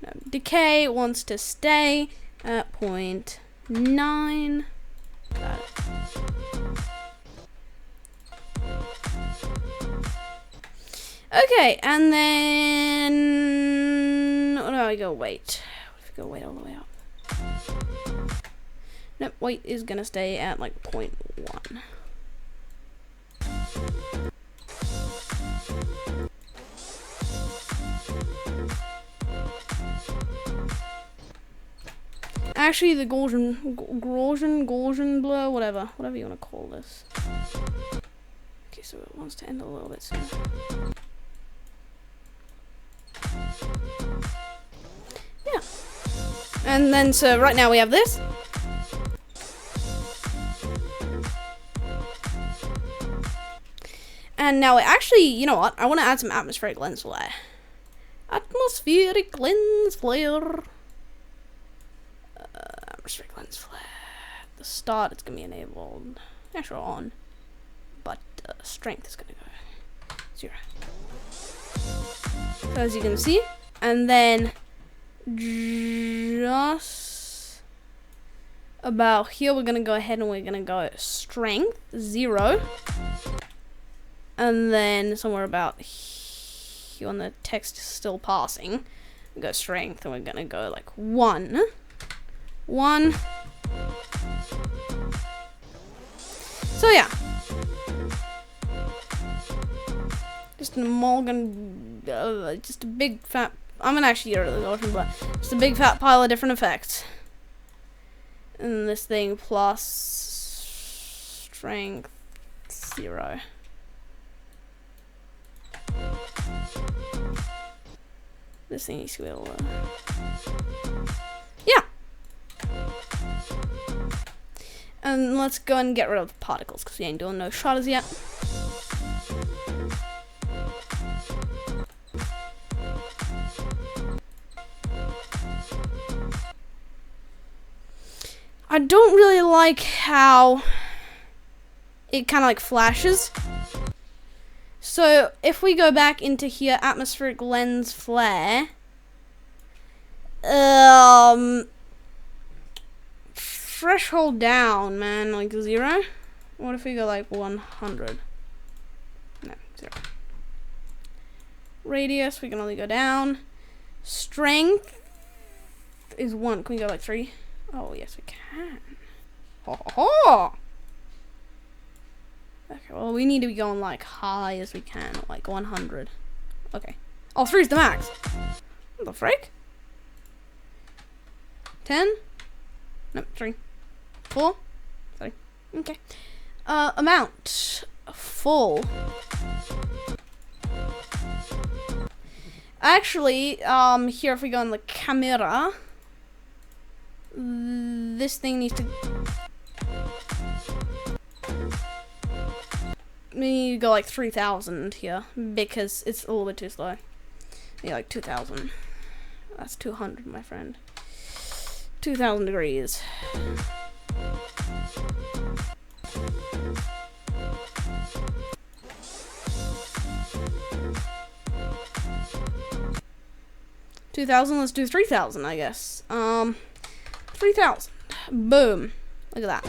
No, decay wants to stay at 0.9. Got it. Okay, and then what do we go weight? What if we go weight all the way up? Nope, weight is gonna stay at like 0.1. Actually, the Gaussian blur, whatever you want to call this. Okay, so it wants to end a little bit soon. Yeah. And then, so right now we have this. And now, actually, you know what? I want to add some atmospheric lens flare. Atmospheric lens flare. Atmospheric lens flare. At the start, it's going to be enabled. Actually, on. But strength is going to go 0. So as you can see. And then just about here. We're gonna go ahead and we're gonna go strength 0, and then somewhere about here when the text is still passing, we go strength, and we're gonna go like 1. So yeah, just an amalgam, just a big fat. I'm gonna actually get rid of the ocean, but just a big fat pile of different effects. And this thing plus strength 0. This thing needs to be able to, yeah. And let's go and get rid of the particles because we ain't doing no shutters yet. I don't really like how it kind of like flashes. So if we go back into here, atmospheric lens flare, threshold down, man, like 0. What if we go like 100? No, 0. Radius, we can only go down. Strength is 1. Can we go like 3? Oh, yes, we can. Ho ho ho! Okay, well, we need to be going like high as we can, like 100. Okay. Oh, 3 is the max. What the frick? 10? No, 3. 4? Sorry. Okay. Amount. Full. Actually, here if we go on the camera, this thing needs to... We need to go like 3,000 here because it's a little bit too slow. Yeah, like 2,000. That's 200, my friend. 2,000 degrees. Let's do 3,000, I guess. 3,000. Boom. Look at that.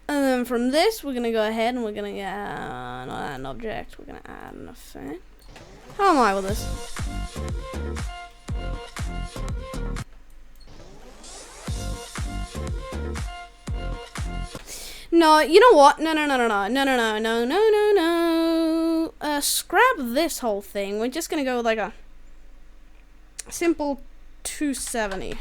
And then from this, we're gonna go ahead and we're gonna not add an object. We're gonna add an effect. How am I with this? No, you know what? No. Scrap this whole thing. We're just gonna go with like a simple 270.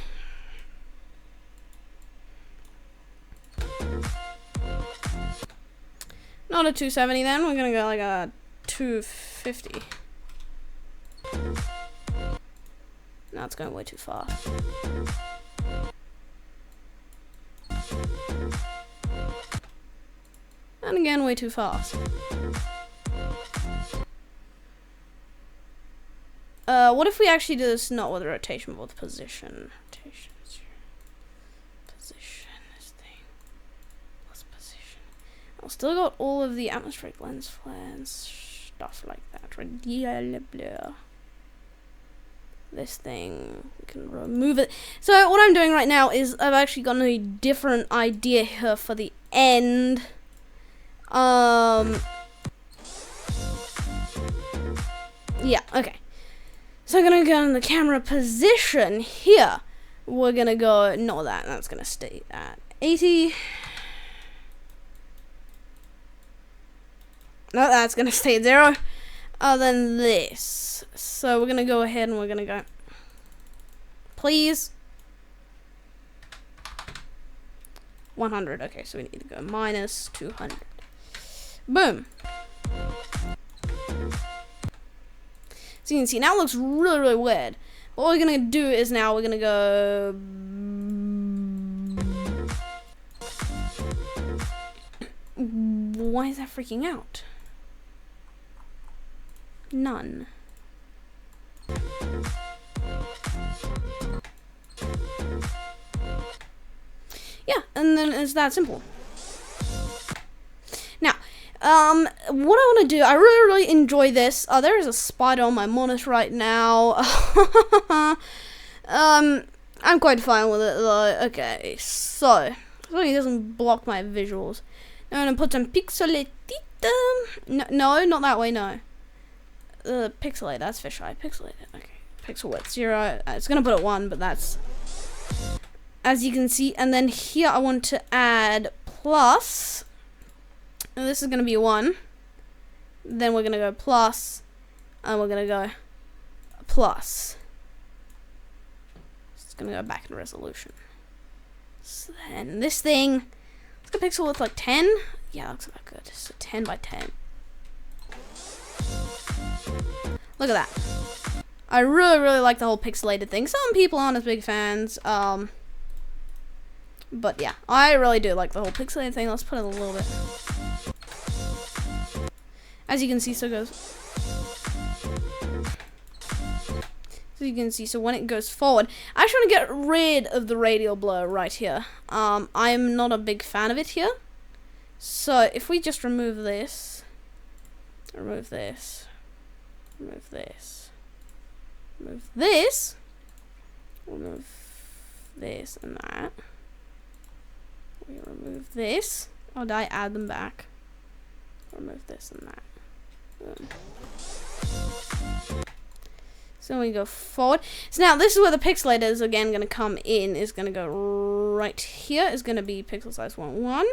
Not a 270 then, we're gonna go like a 250. No, it's going way too fast. And again, way too fast. What if we actually do this not with rotation, but with position? Rotation. Position, this thing. Plus position. I've still got all of the atmospheric lens flare and stuff like that. This thing, we can remove it. So what I'm doing right now is I've actually got a different idea here for the end. Yeah, okay. So I'm gonna go in the camera position here. We're gonna go, no, that's gonna stay at 80. No, that's gonna stay at 0. Then this. So we're gonna go ahead and we're gonna go, please. 100. Okay, so we need to go minus 200. Boom. So you can see now it looks really, really weird. What we're gonna do is now we're gonna go. Why is that freaking out? None. Yeah, and then it's that simple. Now, What I want to do, I really enjoy this. There is a spider on my monitor right now. I'm quite fine with it though. Okay, so he doesn't block my visuals. Now I'm gonna put some pixelated. No, not that way. No. Pixelate. That's fisheye. Pixelated. Okay. Pixel width 0. It's gonna put it 1, but that's as you can see. And then here I want to add plus. And this is gonna be 1. Then we're gonna go plus, and we're gonna go plus. It's gonna go back in resolution. So then this thing, let's go pixel width like 10. Yeah, looks about good. So 10 by 10. Look at that. I really like the whole pixelated thing. Some people aren't as big fans. But yeah, I really do like the whole pixelated thing. Let's put it a little bit. As you can see, so you can see, so when it goes forward, I actually want to get rid of the radial blur right here. I'm not a big fan of it here. So if we just remove this, remove this, remove this, remove this, remove this and that. We remove this. Oh, did I add them back? Remove this and that. So we go forward. So now this is where the pixelator is again going to come in. Is going to go right here. Is going to be pixel size 1.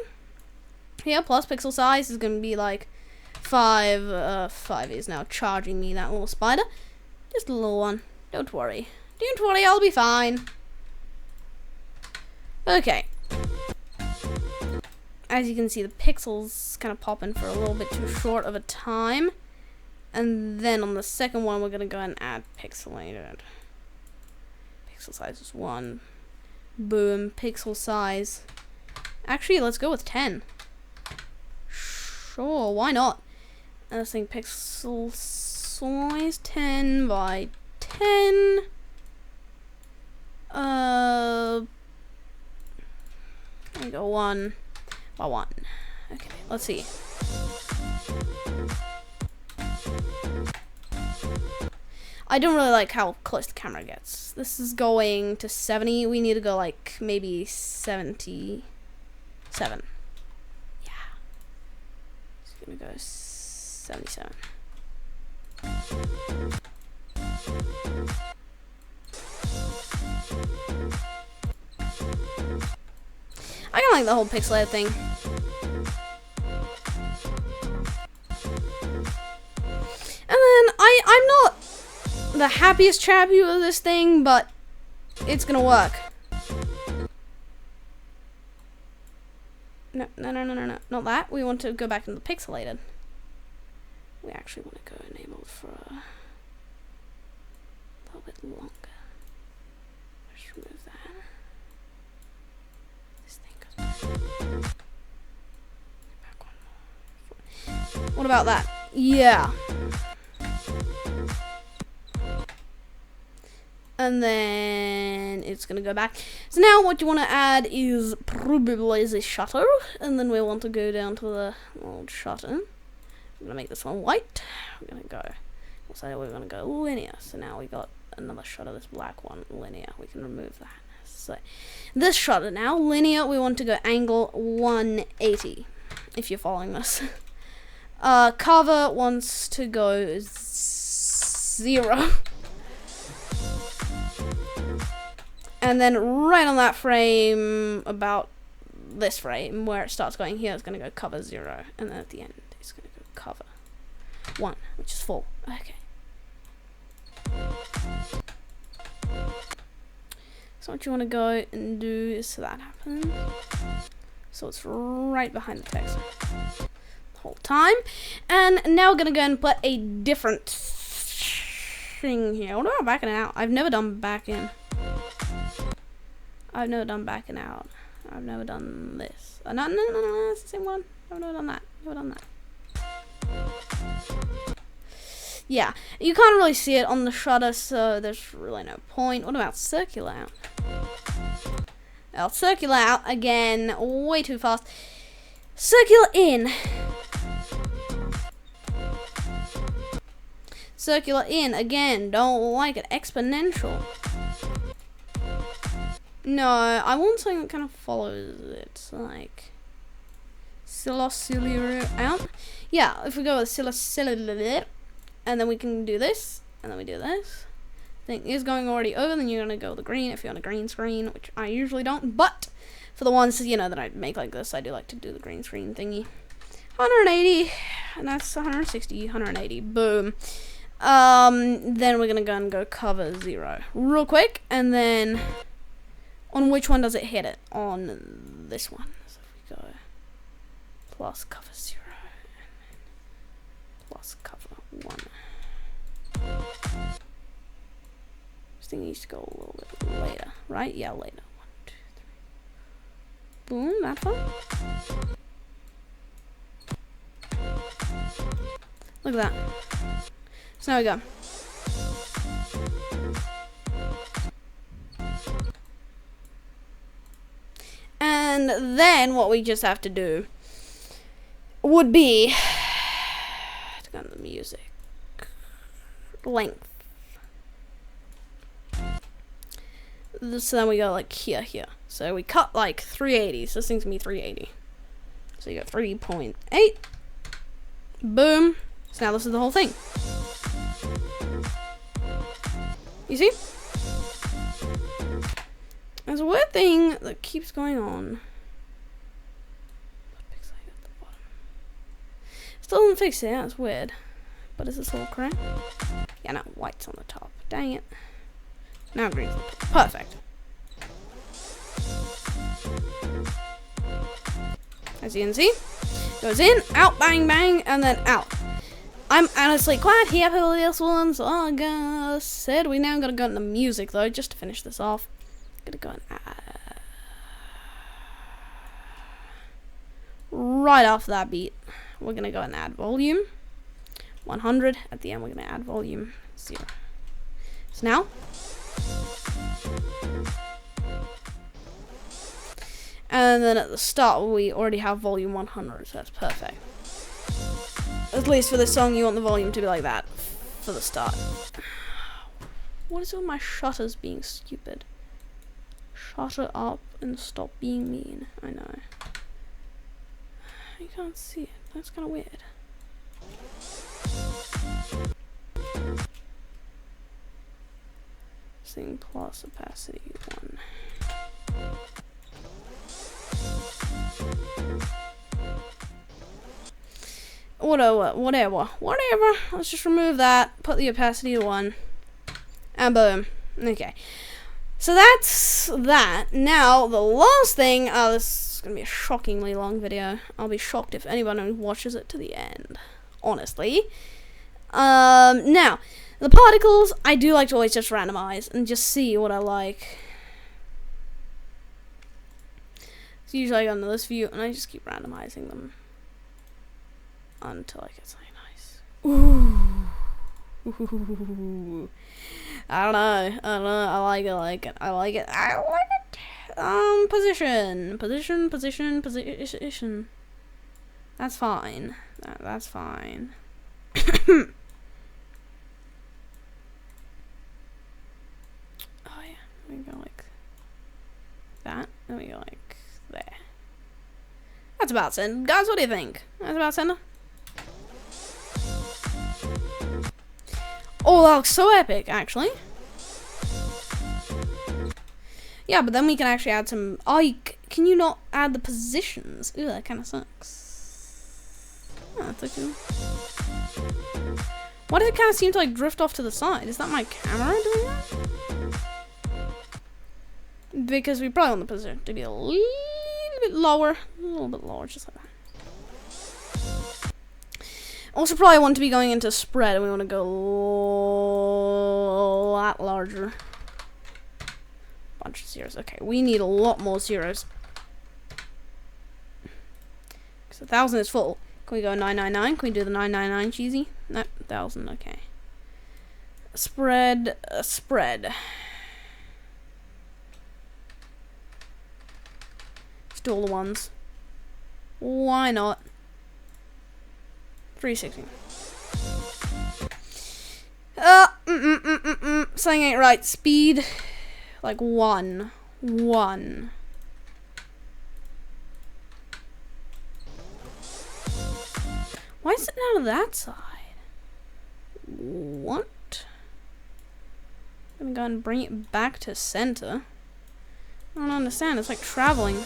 Here plus pixel size is going to be like 5. 5 is now charging me that little spider. Just a little one. Don't worry. Don't worry. I'll be fine. Okay. As you can see, the pixels kind of popping for a little bit too short of a time. And then on the second one, we're going to go and add pixelated. Pixel size is 1. Boom. Pixel size. Actually, let's go with 10. Sure, why not? And I think pixel size 10 by 10. There we go, 1 by 1. Okay, let's see. I don't really like how close the camera gets. This is going to 70. We need to go like maybe 77. Yeah. It's gonna go 77. I don't like the whole pixelated thing. And then I'm not the happiest chappy with this thing, but it's gonna work. No, not that. We want to go back into the pixelated. We actually want to go enabled for a little bit longer. Just remove that. This thing goes back one more. What about that? Yeah. And then it's gonna go back. So now what you want to add is probably the shutter, and then we want to go down to the old shutter. I'm gonna make this one white. We're gonna go. We'll say we're gonna go linear. So now we got another shutter. This black one, linear. We can remove that. So this shutter now linear. We want to go angle 180. If you're following this. Cover wants to go 0. And then right on that frame, about this frame, where it starts going here, it's going to go cover 0. And then at the end, it's going to go cover 1, which is full. Okay. So what you want to go and do is so that happens. So it's right behind the text the whole time. And now we're going to go and put a different thing here. What about backing out? I've never done back in. I've never done backing out. I've never done this. No, it's the same one. I've never done that. Never done that. Yeah, you can't really see it on the shutter, so there's really no point. What about circular out? Well, circular out again, way too fast. Circular in. Circular in, again, don't like it. Exponential. No, I want something that kind of follows it, like cellular out. Yeah, if we go with cellular, and then we can do this, and then we do this. Thing is going already over, then you're gonna go with the green if you're on a green screen, which I usually don't, but for the ones, you know, that I make like this, I do like to do the green screen thingy. 180, and that's 160, 180, boom. Then we're gonna go and go cover 0 real quick, and then on which one does it hit it? On this one. So if we go plus cover 0 and then plus cover 1. This thing needs to go a little bit later, right? Yeah, later. 1, 2, 3. Boom, that one. Look at that. So now we go. And then what we just have to do would be to go to the music length. So then we go like here. So we cut like 380. So this thing's gonna be 380. So you got 3.8. Boom. So now this is the whole thing. You see? There's a weird thing that keeps going on. Still doesn't fix it, that's weird. But is this all correct? Yeah, no, white's on the top. Dang it. Now green's on the top. Perfect. As you can see, goes in, out, bang, bang, and then out. I'm honestly quite happy with this one, so like I said, we now gotta go into music though, just to finish this off. Gonna go and add. Right after that beat, we're gonna go and add volume 100. At the end, we're gonna add volume 0. So now, and then at the start, we already have volume 100, so that's perfect. At least for this song, you want the volume to be like that for the start. What is with my shutters being stupid? Shutter up and stop being mean. I know. You can't see it. That's kind of weird. Sing plus opacity 1. Whatever. Let's just remove that. Put the opacity to 1. And boom. Okay. So that's that. Now, the last thing, this is going to be a shockingly long video. I'll be shocked if anyone watches it to the end, honestly. Now, the particles, I do like to always just randomize and just see what I like. So usually I go into this view and I just keep randomizing them until I get something nice. Ooh. I don't know. I like it. Position. That's fine. That's fine. Oh yeah. We go like that. And we go like there. That's about center. Guys, what do you think? That's about center. Oh, that looks so epic, actually. Yeah, but then we can actually add some... Oh, can you not add the positions? Ooh, that kind of sucks. Oh, that's okay. Why does it kind of seem to like drift off to the side? Is that my camera doing that? Because we probably want the position to be a little bit lower. A little bit lower, just like that. Also, probably want to be going into spread, and we want to go a lot larger. Bunch of zeros. Okay, we need a lot more zeros. Because 1,000 is full. Can we go 999? Can we do the 999 cheesy? No, 1,000. Okay. Spread. Spread. Let's do all the ones. Why not? 360. saying it right. Speed, like 1. Why is it out of that side? What? I'm gonna go and bring it back to center. I don't understand. It's like traveling.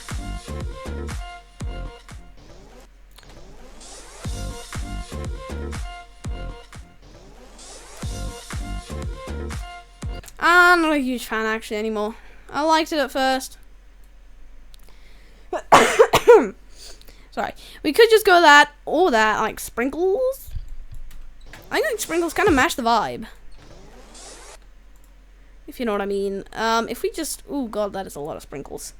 I'm not a huge fan actually anymore. I liked it at first. Sorry. We could just go that or that, like sprinkles. I think sprinkles kind of match the vibe. If you know what I mean. If we just... Oh god, that is a lot of sprinkles.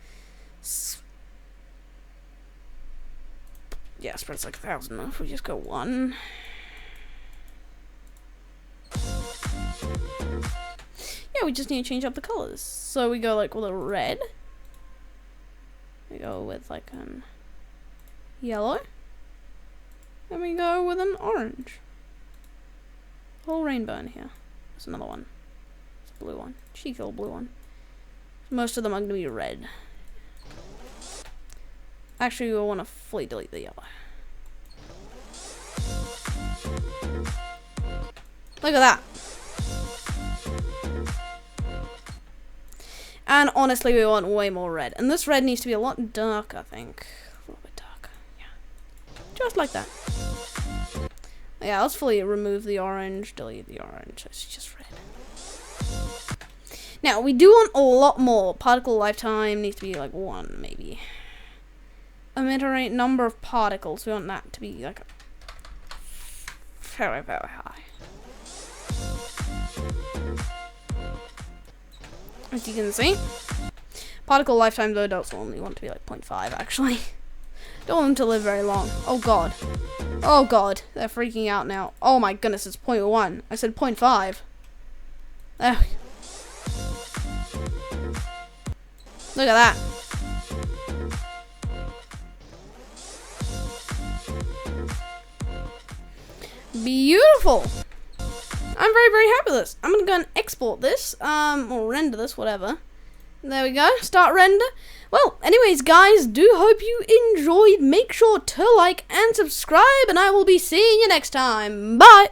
Yeah, spread's like 1,000. If we just go 1. Yeah, we just need to change up the colors. So we go like with a red. We go with like yellow. And we go with an orange. Whole rainbow in here. There's another one. It's a blue one. Cheeky little blue one. Most of them are going to be red. Actually, we want to fully delete the yellow. Look at that. And honestly, we want way more red. And this red needs to be a lot darker, I think. A little bit darker. Yeah. Just like that. Yeah, let's fully remove the orange, delete the orange. So it's just red. Now, we do want a lot more. Particle lifetime needs to be like 1, maybe. Emitter rate, number of particles. We want that to be like very, very high. As you can see. Particle lifetime though does only want to be like 0.5 actually. Don't want them to live very long. Oh god. Oh god. They're freaking out now. Oh my goodness, it's 0.1. I said 0.5. There we go. Look at that. Beautiful. I'm very, very happy with this. I'm gonna go and export this, or render this, whatever. There we go. Start render. Well, anyways, guys, do hope you enjoyed. Make sure to like and subscribe, and I will be seeing you next time. Bye.